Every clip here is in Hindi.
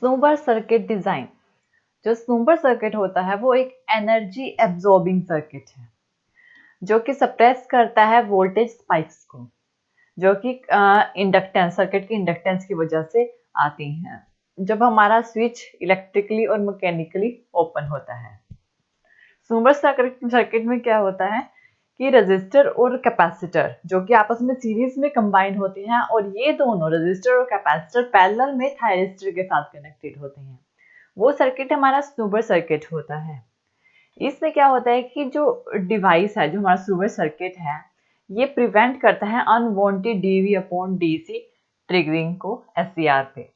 स्नूबर सर्किट डिजाइन। जो स्नूबर सर्किट होता है वो एक एनर्जी एब्जॉर्बिंग सर्किट है जो कि सप्रेस करता है वोल्टेज स्पाइक्स को, जो कि इंडक्टेंस सर्किट की इंडक्टेंस की वजह से आती हैं जब हमारा स्विच इलेक्ट्रिकली और मैकेनिकली ओपन होता है। स्नूबर सर्किट में क्या होता है कि रजिस्टर और कैपेसिटर जो कि आपस में सीरीज में कंबाइन होते हैं और ये दोनों रजिस्टर और कैपेसिटर पैरेलल में थायरिस्टर के साथ कनेक्टेड होते हैं। वो सर्किट हमारा स्नूबर सर्किट होता है। इसमें क्या होता है कि जो डिवाइस है, जो हमारा स्नूबर सर्किट है, ये प्रिवेंट करता है unwanted DV upon DC triggering को एससीआर पे।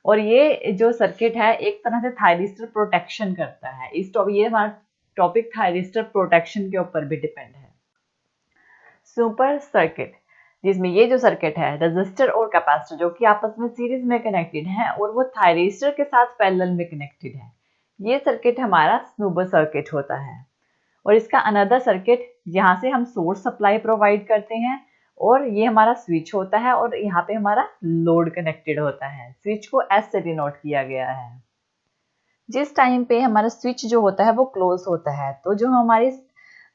और ये जो सर्किट है एक तरह से थायरिस्टर प्रोटेक्शन करता है। ये हमारा टॉपिक थायरिस्टर प्रोटेक्शन के ऊपर भी डिपेंड है। सुपर सर्किट, जिसमें ये जो सर्किट है रजिस्टर और कैपेसिटर जो कि आपस में सीरीज में कनेक्टेड है और वो थायरिस्टर के साथ पैरेलल में कनेक्टेड है, ये सर्किट हमारा स्नूबर सर्किट होता है। और इसका अनदर सर्किट, यहाँ से हम सोर्स सप्लाई प्रोवाइड करते हैं और ये हमारा स्विच होता है और यहाँ पे हमारा लोड कनेक्टेड होता है। स्विच को एस से डिनोट किया गया है। जिस टाइम पे हमारा स्विच जो होता है वो क्लोज होता है तो जो हमारी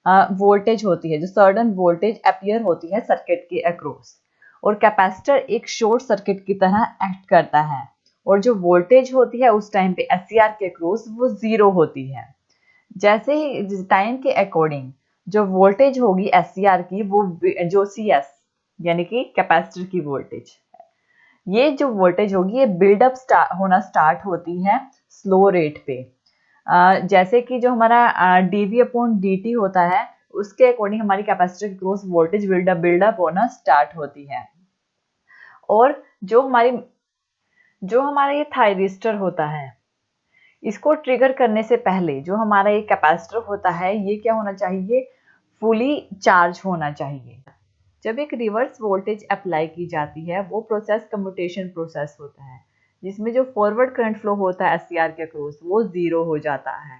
वोल्टेज होती है, जो सर्टेन वोल्टेज अपीयर होती है सर्किट के अक्रॉस, और कैपेसिटर एक शॉर्ट सर्किट की तरह एक्ट करता है और जो वोल्टेज होती है उस टाइम पे एससीआर के अक्रॉस वो जीरो होती है। जैसे ही टाइम के अकॉर्डिंग जो वोल्टेज होगी एससीआर की, वो जो सीएस यानी कि कैपेसिटर की वोल्टेज, ये जो वोल्टेज होगी ये बिल्डअप होना स्टार्ट होती है स्लो रेट पे। जैसे कि जो हमारा डीवी अपॉन dt होता है उसके अकॉर्डिंग हमारी कैपेसिटर की क्रॉस वोल्टेज बिल्डअप होना स्टार्ट होती है। और जो हमारा ये थायरिस्टर होता है, इसको ट्रिगर करने से पहले जो हमारा ये कैपेसिटर होता है ये क्या होना चाहिए, फुली चार्ज होना चाहिए। जब एक रिवर्स वोल्टेज अप्लाई की जाती है वो प्रोसेस कम्यूटेशन प्रोसेस होता है, जिसमें जो फॉरवर्ड करंट फ्लो होता है एससीआर के अक्रॉस वो जीरो हो जाता है।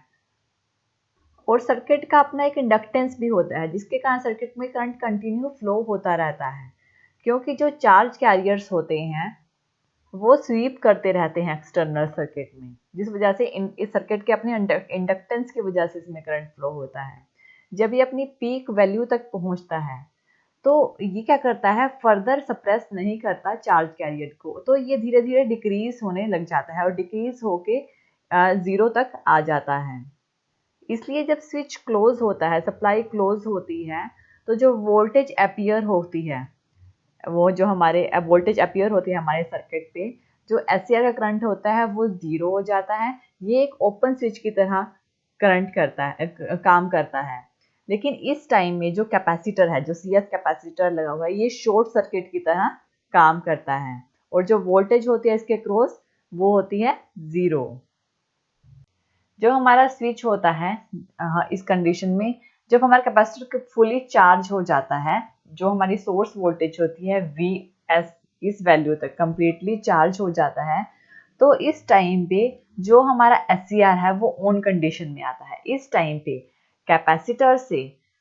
और सर्किट का अपना एक इंडक्टेंस भी होता है जिसके कारण सर्किट में करंट कंटिन्यू फ्लो होता रहता है, क्योंकि जो चार्ज कैरियर्स होते हैं वो स्वीप करते रहते हैं एक्सटर्नल सर्किट में, जिस वजह से इस सर्किट के अपने इंडक्टेंस की वजह से इसमें करंट फ्लो होता है। जब ये अपनी पीक वैल्यू तक पहुंचता है तो ये क्या करता है, फर्दर सप्रेस नहीं करता चार्ज कैरियर को, तो ये धीरे धीरे डिक्रीज होने लग जाता है और डिक्रीज होके जीरो तक आ जाता है। इसलिए जब स्विच क्लोज होता है, सप्लाई क्लोज होती है, तो जो वोल्टेज अपीयर होती है, वो जो हमारे वोल्टेज अपीयर होती है हमारे सर्किट पे, जो एससीआर का करंट होता है वो जीरो हो जाता है। ये एक ओपन स्विच की तरह करंट करता है, काम करता है। लेकिन इस टाइम में जो कैपेसिटर है, जो सीएस कैपेसिटर लगा हुआ है, ये शॉर्ट सर्किट की तरह काम करता है और जो वोल्टेज होती है इसके क्रॉस वो होती है जीरो। जो हमारा स्विच होता है इस कंडीशन में, जब हमारा कैपेसिटर फुली चार्ज हो जाता है, जो हमारी सोर्स वोल्टेज होती है Vs इस वैल्यू तक कंप्लीटली चार्ज हो जाता है, तो इस टाइम पे जो हमारा एससीआर है वो ऑन कंडीशन में आता है। इस टाइम पे कैपेसिटर से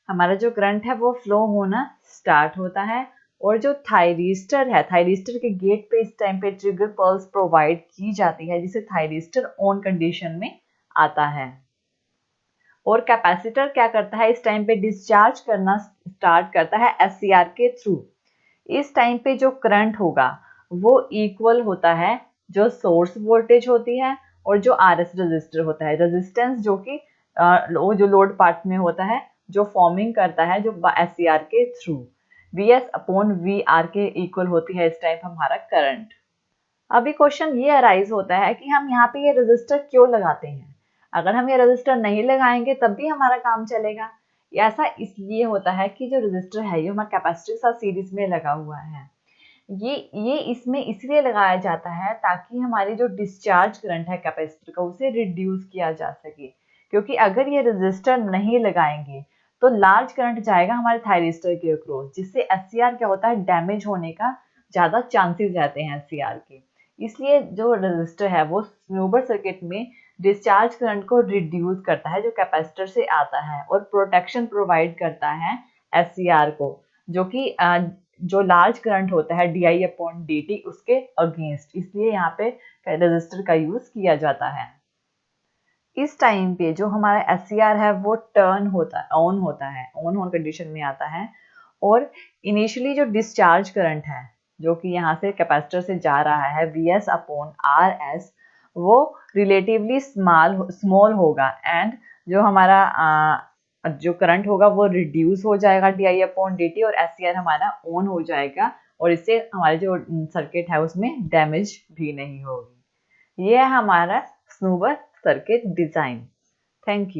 हमारा जो करंट है वो फ्लो होना स्टार्ट होता है और जो थायरिस्टर है, थायरिस्टर के गेट पे इस टाइम पे ट्रिगर पल्स प्रोवाइड की जाती है जिससे थायरिस्टर ऑन कंडीशन में आता है। और कैपेसिटर क्या करता है, इस टाइम पे डिस्चार्ज करना स्टार्ट करता है एससीआर के थ्रू। इस टाइम पे जो करंट होगा वो इक्वल होता है जो सोर्स वोल्टेज होती है और जो आरएस रजिस्टर होता है, रेजिस्टेंस जो कि वो जो लोड पार्ट में होता है जो फॉर्मिंग करता है जो एससीआर के थ्रू, Vs अपॉन VR के इक्वल होती है इस टाइप हमारा करंट। अभी क्वेश्चन ये अराइज होता है कि हम यहाँ पे ये रजिस्टर क्यों लगाते हैं। अगर हम ये रजिस्टर नहीं लगाएंगे तब भी हमारा काम चलेगा। ऐसा इसलिए होता है कि जो रजिस्टर है ये हमारे कैपेसिटर के साथ सीरीज में लगा हुआ है। ये इसमें इसलिए लगाया जाता है ताकि हमारी जो डिस्चार्ज करंट है कैपेसिटर का उसे रिड्यूस किया जा सके, क्योंकि अगर ये रजिस्टर नहीं लगाएंगे तो लार्ज करंट जाएगा हमारे थायरिस्टर के अक्रॉस, जिससे एससीआर क्या होता है, डैमेज होने का ज़्यादा चांसेस रहते हैं एससीआर के। इसलिए जो रजिस्टर है वो स्नूबर सर्किट में डिस्चार्ज करंट को रिड्यूस करता है जो कैपेसिटर से आता है और प्रोटेक्शन प्रोवाइड करता है एससीआर को, जो कि जो लार्ज करंट होता है di/dt उसके अगेंस्ट, इसलिए यहाँ पे रेजिस्टर का यूज किया जाता है। इस टाइम पे जो हमारा SCR है वो टर्न होता है, ऑन होता है, ऑन कंडीशन में आता है। और इनिशियली जो डिस्चार्ज करंट है जो कि यहाँ से कैपेसिटर से जा रहा है Vs/Rs, वो रिलेटिवली स्मॉल होगा एंड जो हमारा जो करंट होगा वो रिड्यूस हो जाएगा di/dt और SCR हमारा ऑन हो जाएगा और इससे हमारे जो सर्किट है उसमें डैमेज भी नहीं होगी। ये है हमारा snubber circuit design. Thank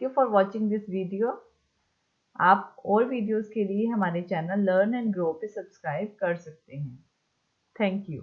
you for watching this video. आप और वीडियोस के लिए हमारे चैनल लर्न एंड ग्रो पे सब्सक्राइब कर सकते हैं। Thank you.